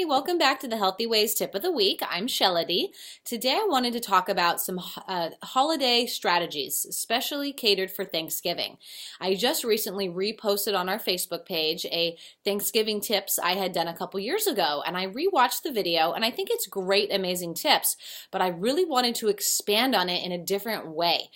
Hey, welcome back to the Healthy Ways Tip of the Week. I'm Shelody. Today I wanted to talk about some holiday strategies, especially catered for Thanksgiving. I just recently reposted on our Facebook page a Thanksgiving tips I had done a couple years ago, and I rewatched the video, and I think it's great, amazing tips, but I really wanted to expand on it in a different way,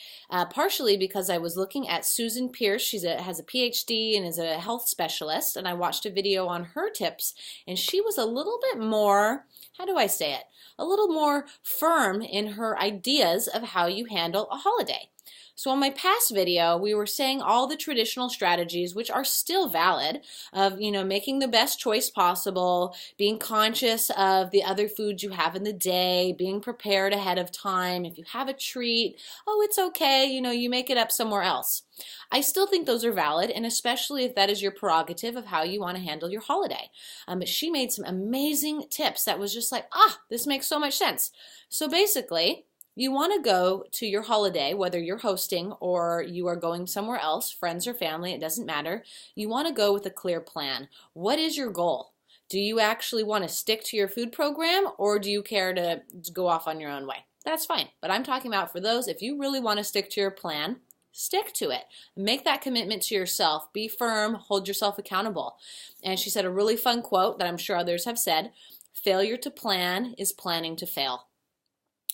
partially because I was looking at Susan Pierce. She has a PhD and is a health specialist, and I watched a video on her tips, and she was a little bit more, how do I say it, a little more firm in her ideas of how you handle a holiday. So in my past video, we were saying all the traditional strategies, which are still valid, of, making the best choice possible, being conscious of the other foods you have in the day, being prepared ahead of time. If you have a treat, oh, it's okay, you make it up somewhere else. I still think those are valid, and especially if that is your prerogative of how you want to handle your holiday. But she made some amazing tips that was just like, this makes so much sense. So basically, you want to go to your holiday, whether you're hosting or you are going somewhere else, friends or family, it doesn't matter. You want to go with a clear plan. What is your goal? Do you actually want to stick to your food program, or do you care to go off on your own way? That's fine, but I'm talking about for those, if you really want to stick to your plan, stick to it. Make that commitment to yourself. Be firm. Hold yourself accountable. And she said a really fun quote that I'm sure others have said, failure to plan is planning to fail.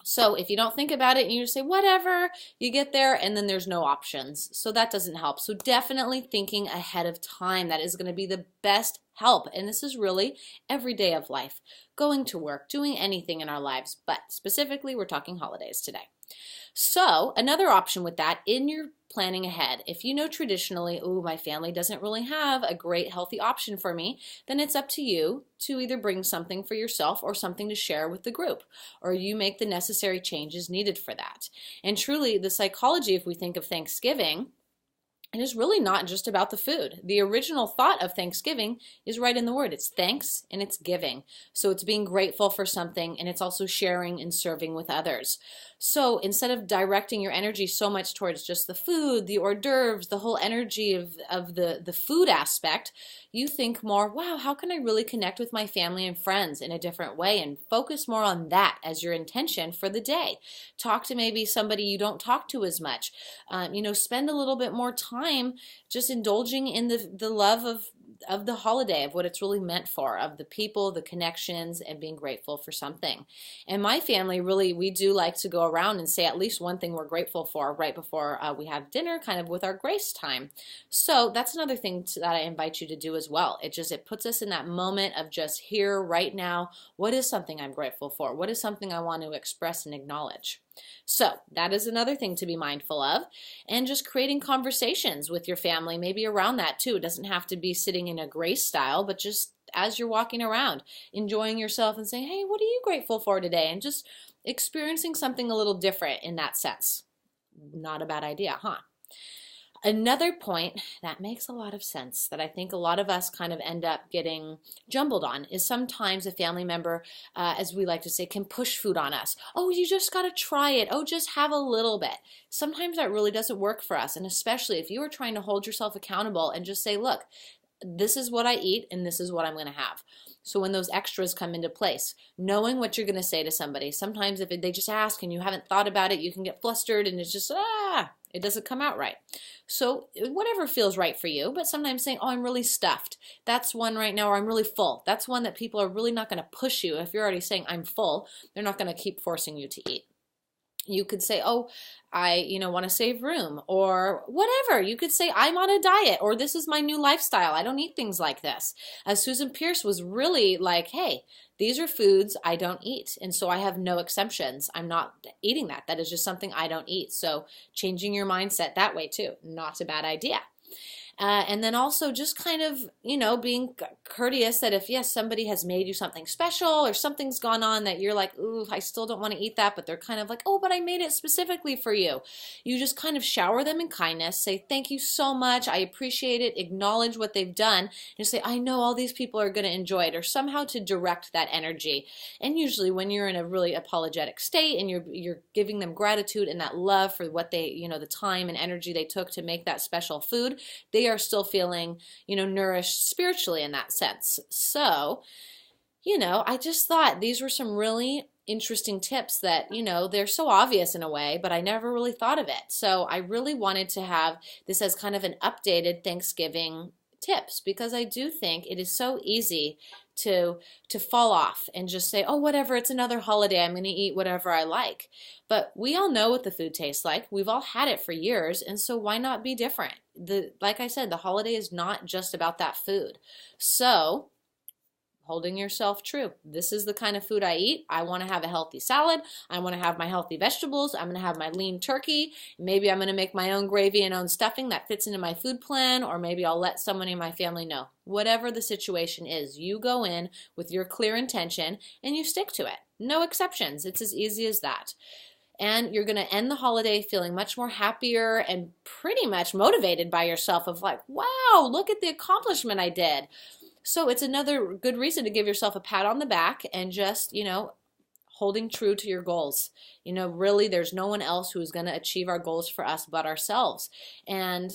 So if you don't think about it and you just say, whatever, you get there and then there's no options. So that doesn't help. So definitely thinking ahead of time. That is going to be the best help. And this is really every day of life. Going to work, doing anything in our lives. But specifically, we're talking holidays today. So another option with that, in your planning ahead, if you know traditionally, my family doesn't really have a great healthy option for me, then it's up to you to either bring something for yourself or something to share with the group, or you make the necessary changes needed for that. And truly, the psychology, if we think of Thanksgiving, it is really not just about the food. The original thought of Thanksgiving is right in the word. It's thanks and it's giving. So it's being grateful for something, and it's also sharing and serving with others. So instead of directing your energy so much towards just the food, the hors d'oeuvres, the whole energy of the food aspect, you think more, wow, how can I really connect with my family and friends in a different way, and focus more on that as your intention for the day. Talk to maybe somebody you don't talk to as much. Spend a little bit more time just indulging in the love of the holiday, of what it's really meant for, of the people, the connections, and being grateful for something. And my family, really, we do like to go around and say at least one thing we're grateful for right before we have dinner, kind of with our grace time. So that's another thing that I invite you to do as well. It puts us in that moment of just here, right now. What is something I'm grateful for? What is something I want to express and acknowledge? So that is another thing to be mindful of, and just creating conversations with your family, maybe around that too. It doesn't have to be sitting in a grace style, but just as you're walking around, enjoying yourself and saying, hey, what are you grateful for today? And just experiencing something a little different in that sense. Not a bad idea, huh? Another point that makes a lot of sense that I think a lot of us kind of end up getting jumbled on is sometimes a family member, as we like to say, can push food on us. Oh, you just got to try it. Oh, just have a little bit. Sometimes that really doesn't work for us. And especially if you are trying to hold yourself accountable and just say, look, this is what I eat and this is what I'm going to have. So when those extras come into place, knowing what you're going to say to somebody, sometimes if they just ask and you haven't thought about it, you can get flustered and it's just, it doesn't come out right. So whatever feels right for you, but sometimes saying, oh, I'm really stuffed. That's one right now, or I'm really full. That's one that people are really not going to push you. If you're already saying I'm full, they're not going to keep forcing you to eat. You could say, oh, I want to save room, or whatever. You could say, I'm on a diet, or this is my new lifestyle. I don't eat things like this. As Susan Pierce was really like, hey, these are foods I don't eat, and so I have no exemptions. I'm not eating that. That is just something I don't eat. So changing your mindset that way too, not a bad idea. And then also just kind of, being courteous that if, yes, somebody has made you something special or something's gone on that you're like, ooh, I still don't want to eat that, but they're kind of like, oh, but I made it specifically for you. You just kind of shower them in kindness, say, thank you so much, I appreciate it, acknowledge what they've done, and say, I know all these people are going to enjoy it, or somehow to direct that energy. And usually when you're in a really apologetic state and you're giving them gratitude and that love for what they, the time and energy they took to make that special food, they are still feeling, nourished spiritually in that sense. So I just thought these were some really interesting tips that, they're so obvious in a way, but I never really thought of it. So I really wanted to have this as kind of an updated Thanksgiving tips because I do think it is so easy to fall off and just say, "Oh, whatever, it's another holiday. I'm going to eat whatever I like." But we all know what the food tastes like. We've all had it for years, and so why not be different? Like I said, the holiday is not just about that food. So, holding yourself true. This is the kind of food I eat. I want to have a healthy salad. I want to have my healthy vegetables. I'm going to have my lean turkey. Maybe I'm going to make my own gravy and own stuffing that fits into my food plan, or maybe I'll let someone in my family know. Whatever the situation is, you go in with your clear intention and you stick to it. No exceptions. It's as easy as that. And you're going to end the holiday feeling much more happier and pretty much motivated by yourself of like, wow, look at the accomplishment I did. So it's another good reason to give yourself a pat on the back and just, holding true to your goals. Really, there's no one else who is going to achieve our goals for us but ourselves. And,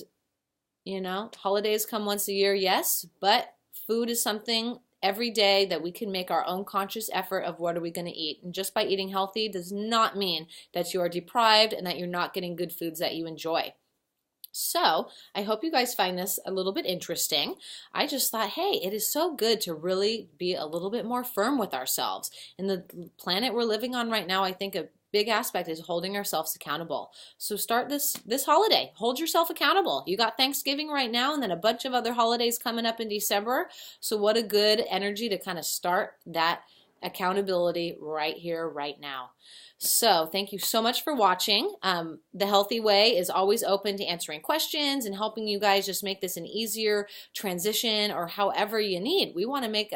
holidays come once a year, yes, but food is something every day that we can make our own conscious effort of what are we going to eat. And just by eating healthy does not mean that you are deprived and that you're not getting good foods that you enjoy. So I hope you guys find this a little bit interesting. I just thought, hey, it is so good to really be a little bit more firm with ourselves. In the planet we're living on right now, I think a big aspect is holding ourselves accountable. So start this holiday. Hold yourself accountable. You got Thanksgiving right now and then a bunch of other holidays coming up in December. So what a good energy to kind of start that accountability right here, right now. So thank you so much for watching. The Healthy Way is always open to answering questions and helping you guys just make this an easier transition or however you need. We want to make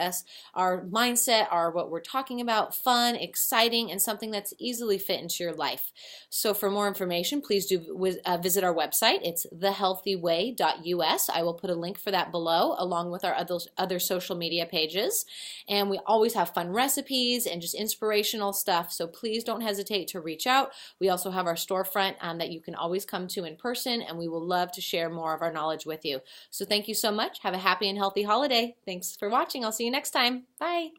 our mindset, what we're talking about, fun, exciting, and something that's easily fit into your life. So for more information, please do visit our website. It's thehealthyway.us. I will put a link for that below along with our other social media pages. And we always have fun recipes and just inspirational stuff. So please don't hesitate to reach out. We also have our storefront that you can always come to in person, and we will love to share more of our knowledge with you. So thank you so much. Have a happy and healthy holiday. Thanks for watching. I'll see you next time. Bye.